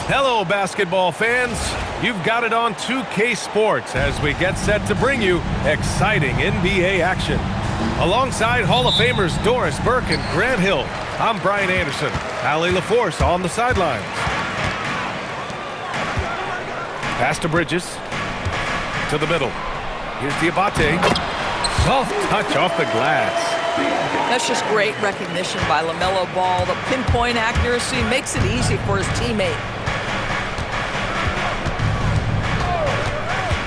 Hello, basketball fans. You've got it on 2K Sports as we get set to bring you exciting NBA action. Alongside Hall of Famers Doris Burke and Grant Hill, I'm Brian Anderson. Allie LaForce on the sidelines. Pass to Bridges. To the middle. Here's Diabate. Soft touch off the glass. That's just great recognition by LaMelo Ball. The pinpoint accuracy makes it easy for his teammate.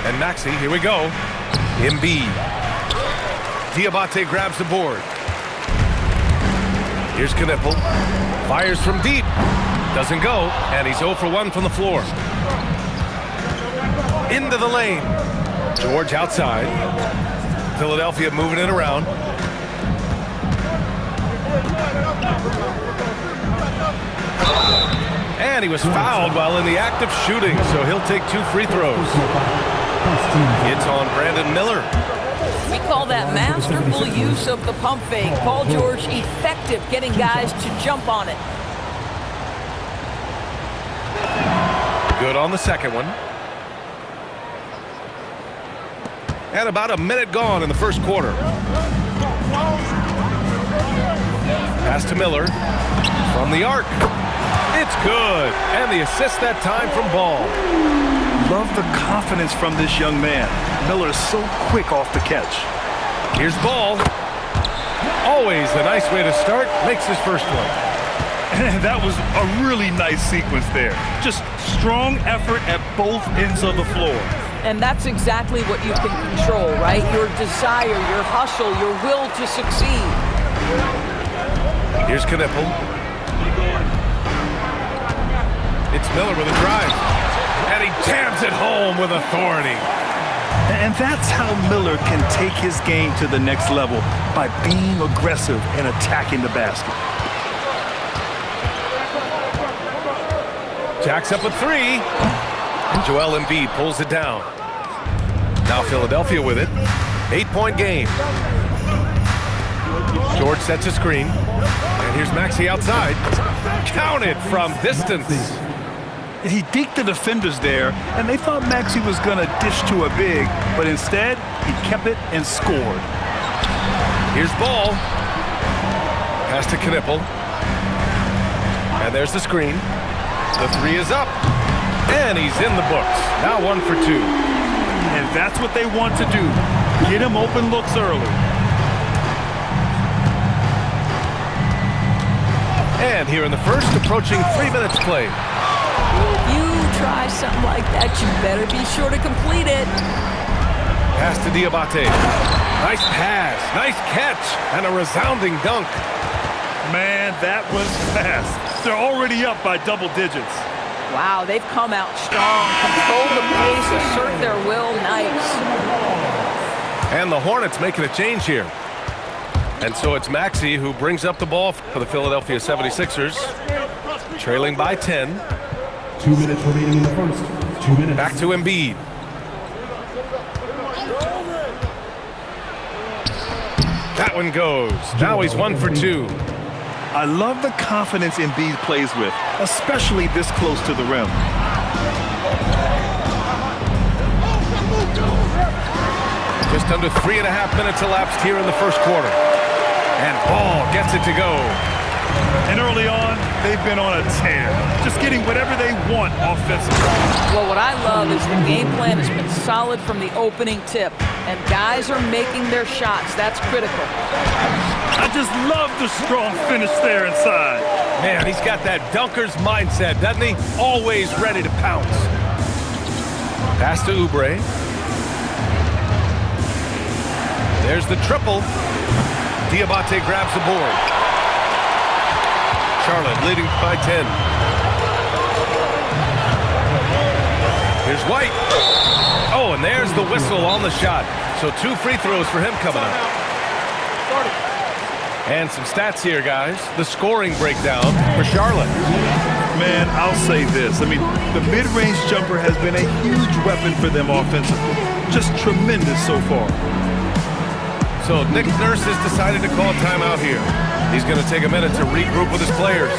And Maxey, here we go. Embiid. Diabate grabs the board. Here's Knipple. Fires from deep. Doesn't go, and he's 0 for 1 from the floor. Into the lane. George outside. Philadelphia moving it around. And he was fouled while in the act of shooting, so he'll take 2 free throws. It's on Brandon Miller. We call that masterful use of the pump fake. Paul George effective getting guys to jump on it. Good on the second one. And about a minute gone in the first quarter. Pass to Miller. From the arc. It's good. And the assist that time from Ball. Love the confidence from this young man. Miller is so quick off the catch. Here's Ball. Always a nice way to start. Makes his first one. That was a really nice sequence there. Just strong effort at both ends of the floor. And that's exactly what you can control, right? Your desire, your hustle, your will to succeed. Here's Knipple. It's Miller with a drive. And he jams it home with authority. And that's how Miller can take his game to the next level, by being aggressive and attacking the basket. Jacks up a 3. And Joel Embiid pulls it down. Now Philadelphia with it. 8-point game. George sets a screen. And here's Maxey outside. Counted from distance. He deked the defenders there, and they thought Maxey was going to dish to a big, but instead, he kept it and scored. Here's Ball. Pass to Knipple. And there's the screen. The 3 is up. And he's in the books. Now 1 for 2. And that's what they want to do. Get him open looks early. And here in the first, approaching 3 minutes played. If you try something like that, you better be sure to complete it. Pass to Diabate. Nice pass, nice catch, and a resounding dunk. Man, that was fast. They're already up by double digits. Wow, they've come out strong, control the pace, assert their will, nice. And the Hornets making a change here. And so it's Maxey who brings up the ball for the Philadelphia 76ers. Trailing by 10. 2 minutes remaining in the first. 2 minutes. Back to Embiid. That one goes. Now he's 1 for 2. I love the confidence Embiid plays with, especially this close to the rim. Just under 3.5 minutes elapsed here in the first quarter. And Ball gets it to go. And early on, they've been on a tear, just getting whatever they want offensively. Well, what I love is the game plan has been solid from the opening tip, and guys are making their shots. That's critical. I just love the strong finish there inside. Man, he's got that dunker's mindset, doesn't he? Always ready to pounce. Pass to Oubre. There's the triple. Diabate grabs the board. Charlotte leading by 10. Here's White. Oh, and there's the whistle on the shot. So 2 free throws for him coming up. And some stats here, guys. The scoring breakdown for Charlotte. Man, I'll say this. I mean, the mid-range jumper has been a huge weapon for them offensively. Just tremendous so far. So Nick Nurse has decided to call timeout here. He's going to take a minute to regroup with his players.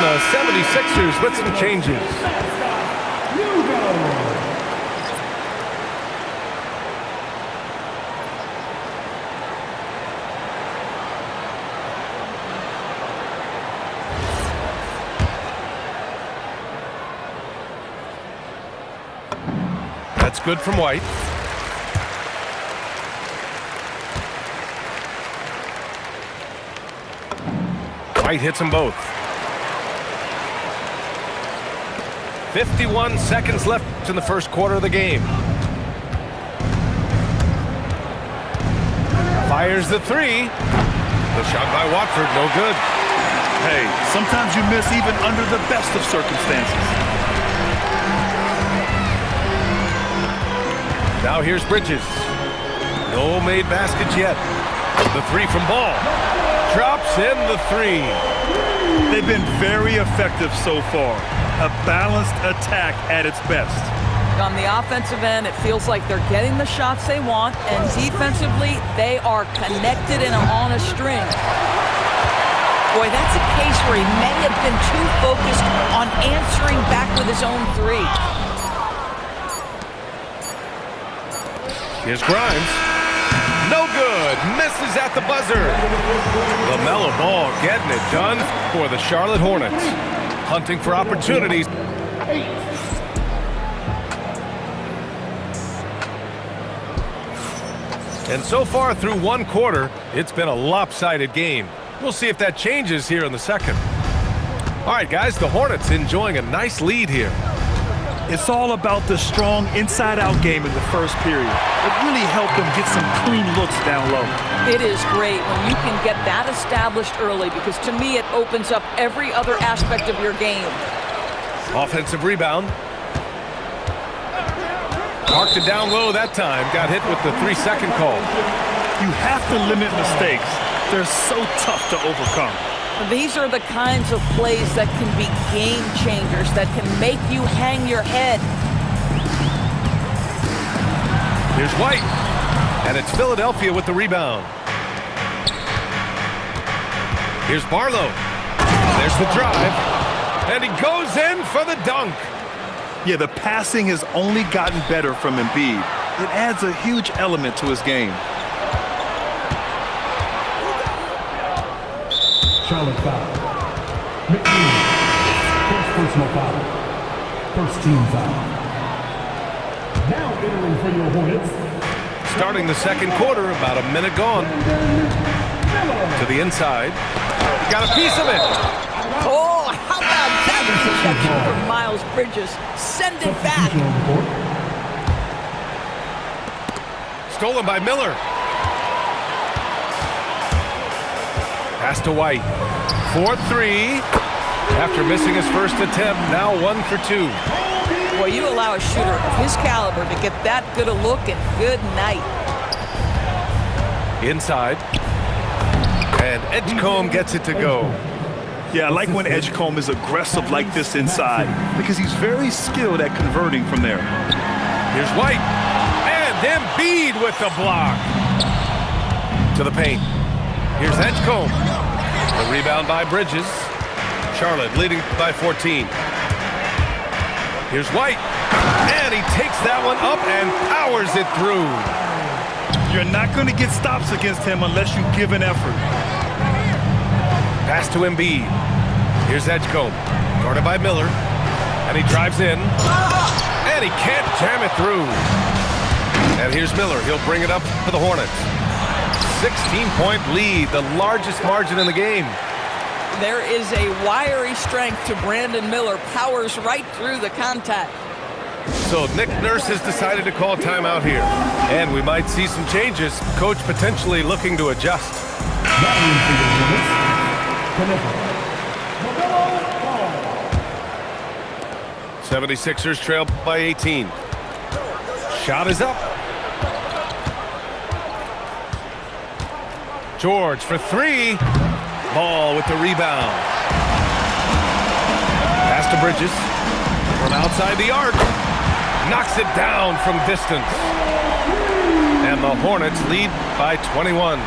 the 76ers with some changes. That's good from White. White hits them both. 51 seconds left in the first quarter of the game. Fires the three. The shot by Watford, no good. Hey, sometimes you miss even under the best of circumstances. Now here's Bridges. No made baskets yet. The three from Ball. Drops in the three. They've been very effective so far. A balanced attack at its best. On the offensive end, it feels like they're getting the shots they want, and defensively, they are connected and on a string. Boy, that's a case where he may have been too focused on answering back with his own three. Here's Grimes. No good. Misses at the buzzer. LaMelo Ball getting it done for the Charlotte Hornets. Hunting for opportunities. And so far through one quarter, it's been a lopsided game. We'll see if that changes here in the second. All right, guys, the Hornets enjoying a nice lead here. It's all about the strong inside-out game in the first period. It really helped them get some clean looks down low. It is great when you can get that established early because to me it opens up every other aspect of your game. Offensive rebound. Marked it down low that time. Got hit with the 3-second call. You have to limit mistakes. They're so tough to overcome. These are the kinds of plays that can be game changers, that can make you hang your head. Here's White. And it's Philadelphia with the rebound. Here's Barlow. There's the drive. And he goes in for the dunk. Yeah, the passing has only gotten better from Embiid. It adds a huge element to his game. Charlotte foul. McNeil. First personal foul. First team foul. Now entering for your Hornets. Starting the second quarter, about a minute gone. To the inside. Got a piece of it. Oh, how about that protection from Miles Bridges? Send it back. Stolen by Miller. Pass to White. 4-3. After missing his first attempt, now 1 for 2. Boy, you allow a shooter of his caliber to get that good a look and good night. Inside. And Edgecombe gets it to go. Yeah, I like when Edgecombe is aggressive like this inside because he's very skilled at converting from there. Here's White. And Embiid with the block. To the paint. Here's Edgecombe. The rebound by Bridges. Charlotte leading by 14. Here's White. And he takes that one up and powers it through. You're not going to get stops against him unless you give an effort. Pass to Embiid. Here's Edgecombe. Guarded by Miller. And he drives in. And he can't jam it through. And here's Miller. He'll bring it up for the Hornets. 16-point lead, the largest margin in the game. There is a wiry strength to Brandon Miller. Powers right through the contact. So Nick Nurse has decided to call timeout here. And we might see some changes. Coach potentially looking to adjust. 76ers trail by 18. Shot is up. George for three. Ball with the rebound. Pass to Bridges. From outside the arc. Knocks it down from distance. And the Hornets lead by 21.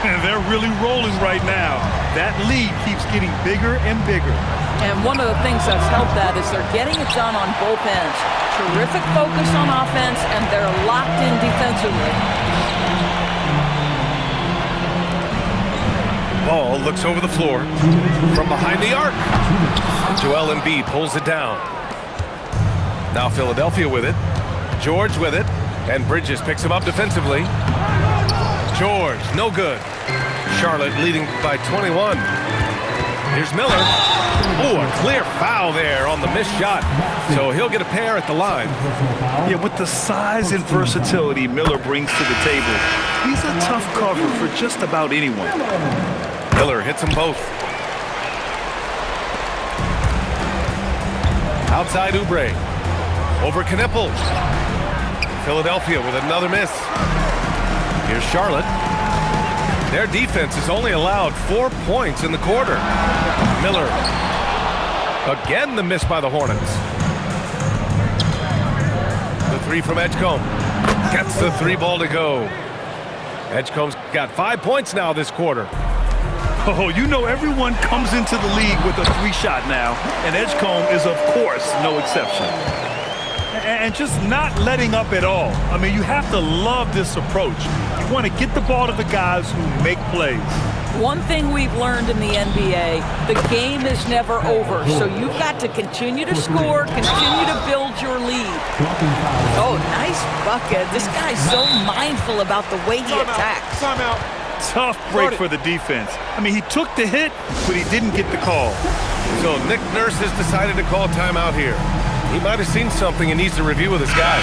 And they're really rolling right now. That lead keeps getting bigger and bigger. And one of the things that's helped that is they're getting it done on both ends. Terrific focus on offense, and they're locked in defensively. Ball looks over the floor from behind the arc. Joel Embiid pulls it down. Now Philadelphia with it. George with it. And Bridges picks him up defensively. George, no good. Charlotte leading by 21. Here's Miller. Oh, a clear foul there on the missed shot. So he'll get a pair at the line. Yeah, with the size and versatility Miller brings to the table, he's a tough cover for just about anyone. Miller hits them both. Outside Oubre. Over Knipple. Philadelphia with another miss. Here's Charlotte. Their defense has only allowed 4 points in the quarter. Miller. Again the miss by the Hornets. The three from Edgecombe. Gets the three ball to go. Edgecombe's got 5 points now this quarter. Oh, you know everyone comes into the league with a three-shot now, and Edgecombe is, of course, no exception. And just not letting up at all. I mean, you have to love this approach. You want to get the ball to the guys who make plays. One thing we've learned in the NBA, the game is never over. So you've got to continue to score, continue to build your lead. Oh, nice bucket. This guy's so mindful about the way he attacks. Timeout. Tough break for the defense. I mean, he took the hit, but he didn't get the call. So Nick Nurse has decided to call timeout here. He might have seen something and needs to review with his guys.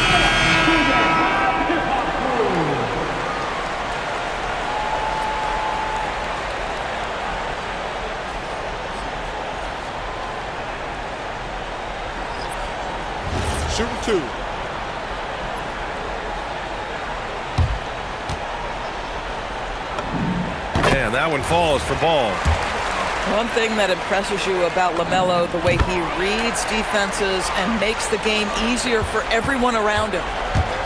Shooting two. And that one falls for Ball. One thing that impresses you about LaMelo, the way he reads defenses and makes the game easier for everyone around him.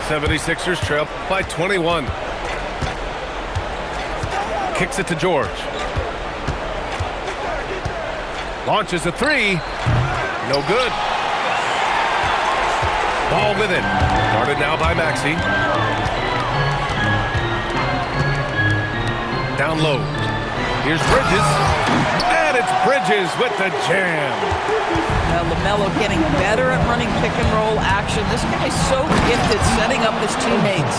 76ers trail by 21. Kicks it to George. Launches a three. No good. Ball with it. Guarded now by Maxey. Down low. Here's Bridges. And it's Bridges with the jam. Now LaMelo getting better at running pick and roll action. This guy's so gifted setting up his teammates.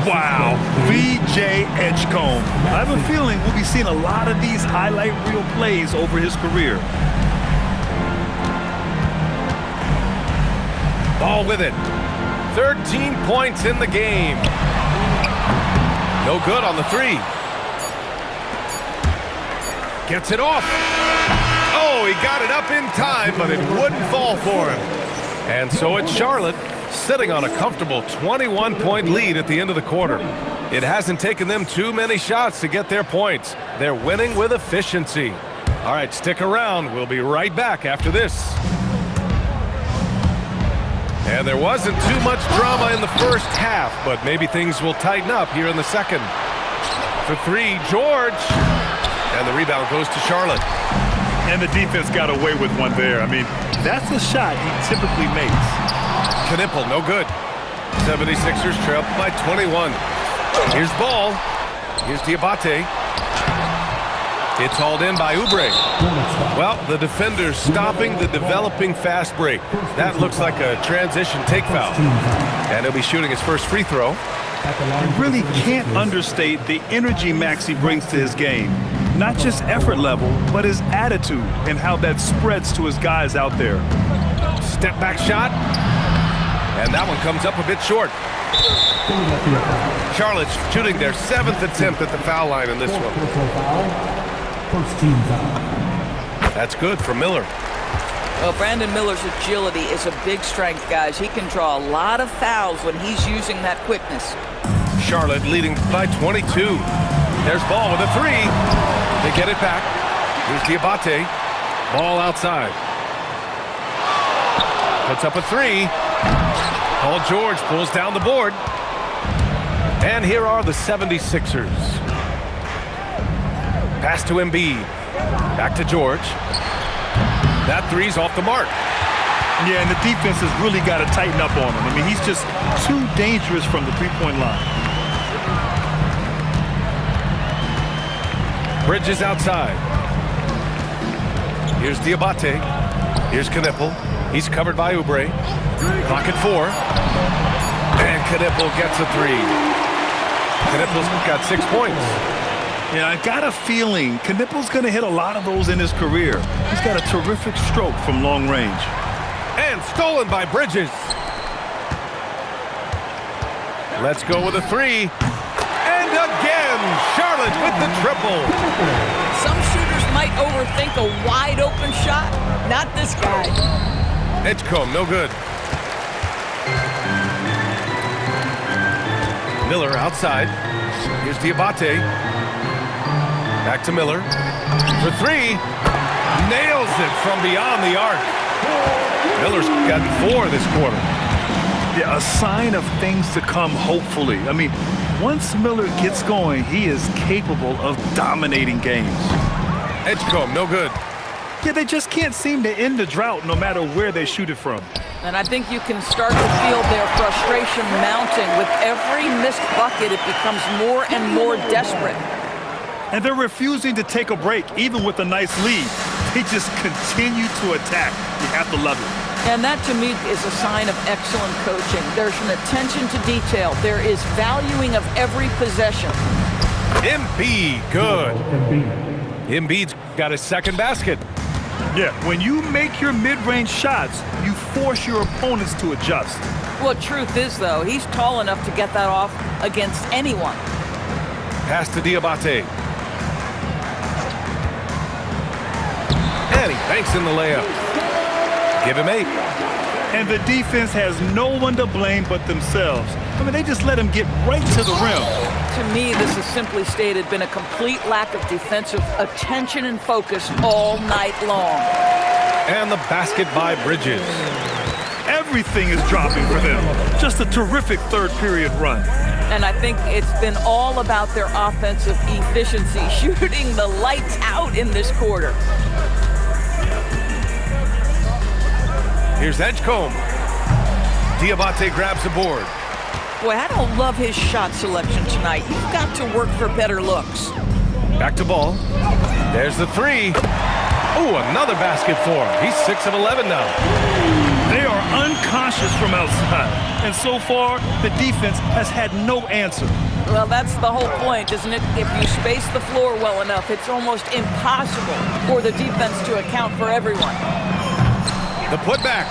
Wow, VJ Edgecombe. I have a feeling we'll be seeing a lot of these highlight reel plays over his career. Ball with it. 13 points in the game. No good on the three. Gets it off. Oh, he got it up in time, but it wouldn't fall for him. And so it's Charlotte sitting on a comfortable 21-point lead at the end of the quarter. It hasn't taken them too many shots to get their points. They're winning with efficiency. All right, stick around. We'll be right back after this. And there wasn't too much drama in the first half, but maybe things will tighten up here in the second. For three, George. And the rebound goes to Charlotte. And the defense got away with one there. I mean, that's a shot he typically makes. Knipple, no good. 76ers trail by 21. Here's Ball. Here's Diabate. It's hauled in by Oubre. Well, the defender's stopping the developing fast break. That looks like a transition take foul. And he'll be shooting his first free throw. You really can't understate the energy Maxey brings to his game. Not just effort level, but his attitude and how that spreads to his guys out there. Step back shot. And that one comes up a bit short. Charlotte's shooting their 7th attempt at the foul line in this one. First team foul. That's good for Miller. Well, Brandon Miller's agility is a big strength, guys. He can draw a lot of fouls when he's using that quickness. Charlotte leading by 22. There's Ball with a three. They get it back. Here's Diabate. Ball outside. Puts up a three. Paul George pulls down the board. And here are the 76ers. Pass to Embiid. Back to George. That three's off the mark. Yeah, and the defense has really got to tighten up on him. I mean, he's just too dangerous from the three-point line. Bridges outside. Here's Diabate. Here's Knipple. He's covered by Oubre. Clock at 4. And Knipple gets a three. Knipple's got 6 points. Yeah, I got a feeling Knipple's going to hit a lot of those in his career. He's got a terrific stroke from long range. And stolen by Bridges. Let's go with a three. And again, Charlotte with the triple. Some shooters might overthink a wide open shot. Not this guy. Edgecombe, no good. Miller outside. Here's Diabate. Back to Miller. For three. Nails it from beyond the arc. Miller's gotten 4 this quarter. Yeah, a sign of things to come, hopefully. I mean, once Miller gets going, he is capable of dominating games. Edgecombe, no good. Yeah, they just can't seem to end the drought no matter where they shoot it from. And I think you can start to feel their frustration mounting. With every missed bucket, it becomes more and more desperate. And they're refusing to take a break, even with a nice lead. They just continue to attack. You have to love it. And that, to me, is a sign of excellent coaching. There's an attention to detail. There is valuing of every possession. Embiid, good. Embiid's got his second basket. Yeah, when you make your mid-range shots, you force your opponents to adjust. Well, truth is, though, he's tall enough to get that off against anyone. Pass to Diabate. And he banks in the layup. Give him 8. And the defense has no one to blame but themselves. I mean, they just let him get right to the rim. To me, this has simply stated been a complete lack of defensive attention and focus all night long. And the basket by Bridges. Everything is dropping for them. Just a terrific third period run. And I think it's been all about their offensive efficiency, shooting the lights out in this quarter. Here's Edgecombe. Diabate grabs the board. Boy, I don't love his shot selection tonight. You've got to work for better looks. Back to Ball. There's the three. Oh, another basket for him. He's 6 of 11 now. They are unconscious from outside. And so far, the defense has had no answer. Well, that's the whole point, isn't it? If you space the floor well enough, it's almost impossible for the defense to account for everyone. The putback.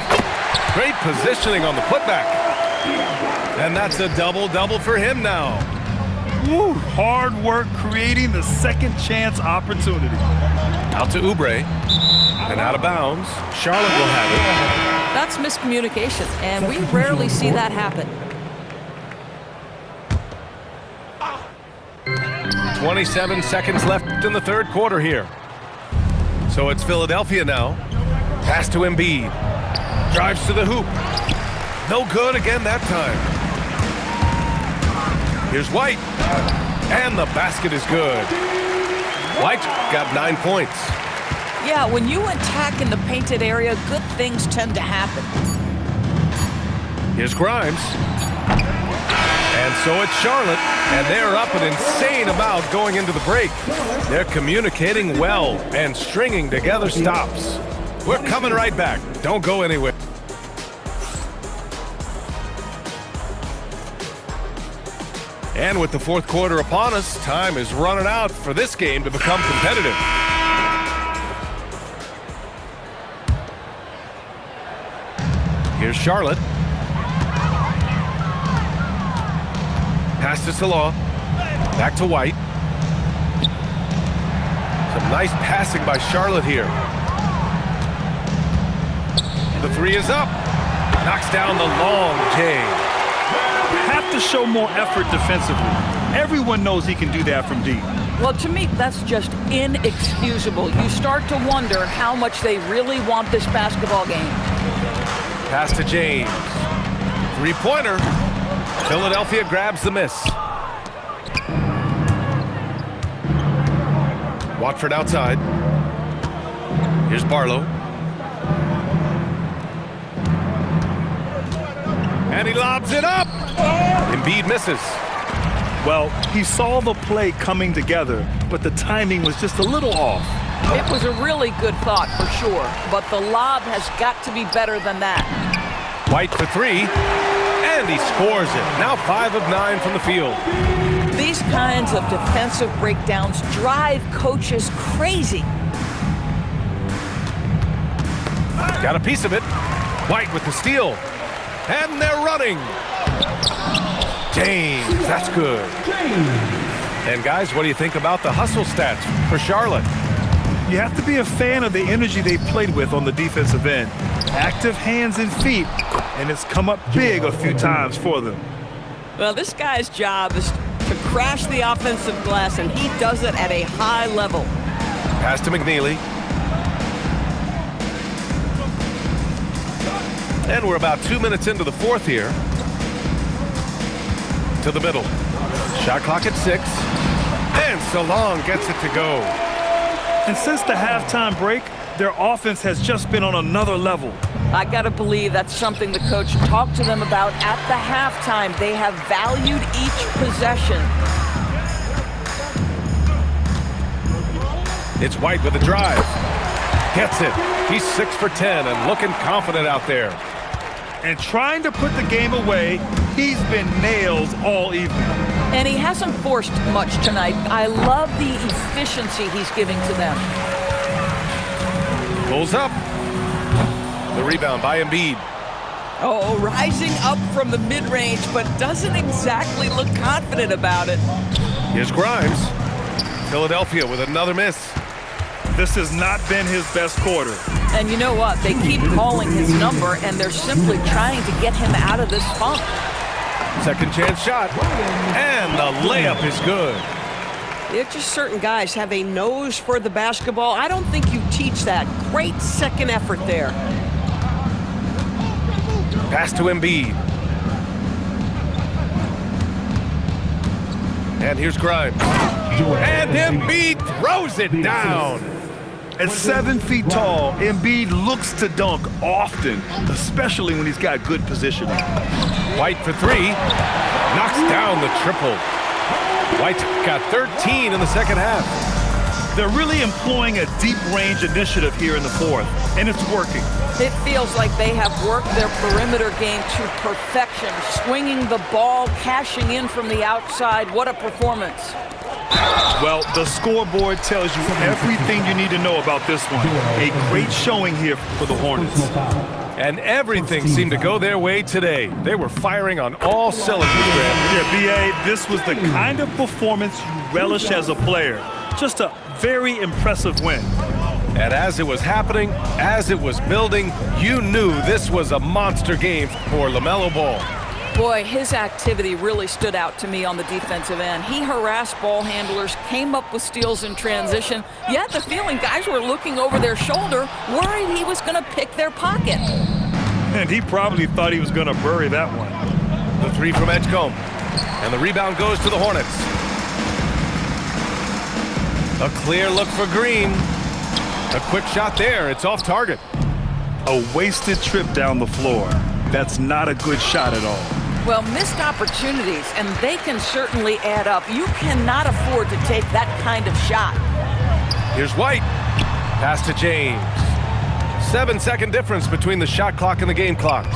Great positioning on the putback. And that's a double-double for him now. Woo, hard work creating the second chance opportunity. Out to Oubre. And out of bounds. Charlotte will have it. That's miscommunication, and we rarely see that happen. 27 seconds left in the third quarter here. So it's Philadelphia now. Pass to Embiid. Drives to the hoop. No good again that time. Here's White. And the basket is good. White's got 9 points. Yeah, when you attack in the painted area, good things tend to happen. Here's Grimes. And so it's Charlotte, and they're up an insane amount going into the break. They're communicating well and stringing together stops. We're coming right back. Don't go anywhere. And with the fourth quarter upon us, time is running out for this game to become competitive. Here's Charlotte. Pass to Salah. Back to White. Some nice passing by Charlotte here. The three is up. Knocks down the long J. Have to show more effort defensively. Everyone knows he can do that from deep. Well, to me, that's just inexcusable. You start to wonder how much they really want this basketball game. Pass to James. Three-pointer. Philadelphia grabs the miss. Watford outside. Here's Barlow. And he lobs it up. Embiid misses. Well, he saw the play coming together, but the timing was just a little off. It was a really good thought for sure, but the lob has got to be better than that. White for three, and he scores it. Now 5 of 9 from the field. These kinds of defensive breakdowns drive coaches crazy. Got a piece of it. White with the steal. And they're running. James, that's good. And guys, what do you think about the hustle stats for Charlotte? You have to be a fan of the energy they played with on the defensive end. Active hands and feet, and it's come up big a few times for them. Well, this guy's job is to crash the offensive glass, and he does it at a high level. Pass to McNeely. And we're about 2 minutes into the fourth here. To the middle. Shot clock at 6. And Solon gets it to go. And since the halftime break, their offense has just been on another level. I got to believe that's something the coach talked to them about at the halftime. They have valued each possession. It's White with a drive. Gets it. He's 6 for 10 and looking confident out there. And trying to put the game away, he's been nails all evening. And he hasn't forced much tonight. I love the efficiency he's giving to them. Pulls up. The rebound by Embiid. Oh, rising up from the mid-range, but doesn't exactly look confident about it. Here's Grimes. Philadelphia with another miss. This has not been his best quarter. And you know what? They keep calling his number, and they're simply trying to get him out of this funk. Second chance shot. And the layup is good. It's just certain guys have a nose for the basketball. I don't think you teach that. Great second effort there. Pass to Embiid. And here's Grimes. And Embiid throws it down. At 7 feet tall, Embiid looks to dunk often, especially when he's got good positioning. White for 3. Knocks down the triple. White got 13 in the second half. They're really employing a deep range initiative here in the fourth, and it's working. It feels like they have worked their perimeter game to perfection, swinging the ball, cashing in from the outside. What a performance. Well, the scoreboard tells you everything you need to know about this one. A great showing here for the Hornets. And everything seemed to go their way today. They were firing on all cylinders, Graham. Yeah, B.A., this was the kind of performance you relish as a player. Just a very impressive win. And as it was happening, as it was building, you knew this was a monster game for LaMelo Ball. Boy, his activity really stood out to me on the defensive end. He harassed ball handlers, came up with steals in transition. You had the feeling guys were looking over their shoulder, worried he was going to pick their pocket. And he probably thought he was going to bury that one. The 3 from Edgecombe. And the rebound goes to the Hornets. A clear look for Green. A quick shot there. It's off target. A wasted trip down the floor. That's not a good shot at all. Well, missed opportunities, and they can certainly add up. You cannot afford to take that kind of shot. Here's White. Pass to James. 7-second difference between the shot clock and the game clock.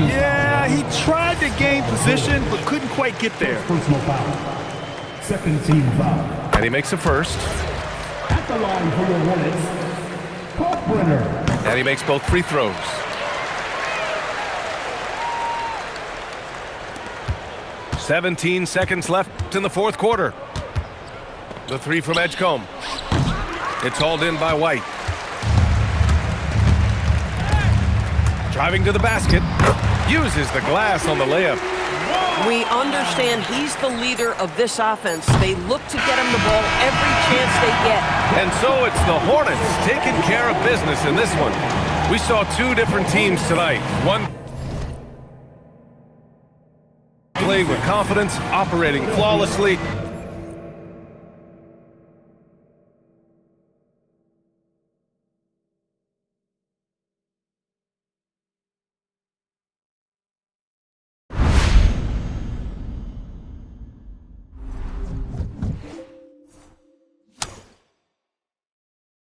Yeah, he tried to gain position, but couldn't quite get there. Personal foul. Second team foul. And he makes a first. At the line for the Hornets, Kalkbrenner. And he makes both free throws. "17 seconds left in the fourth quarter. The 3 from Edgecombe. It's hauled in by White. Driving to the basket. Uses the glass on the layup. We understand he's the leader of this offense. They look to get him the ball every chance they get. And so it's the Hornets taking care of business in this one. We saw 2 different teams tonight. One playing with confidence, operating flawlessly.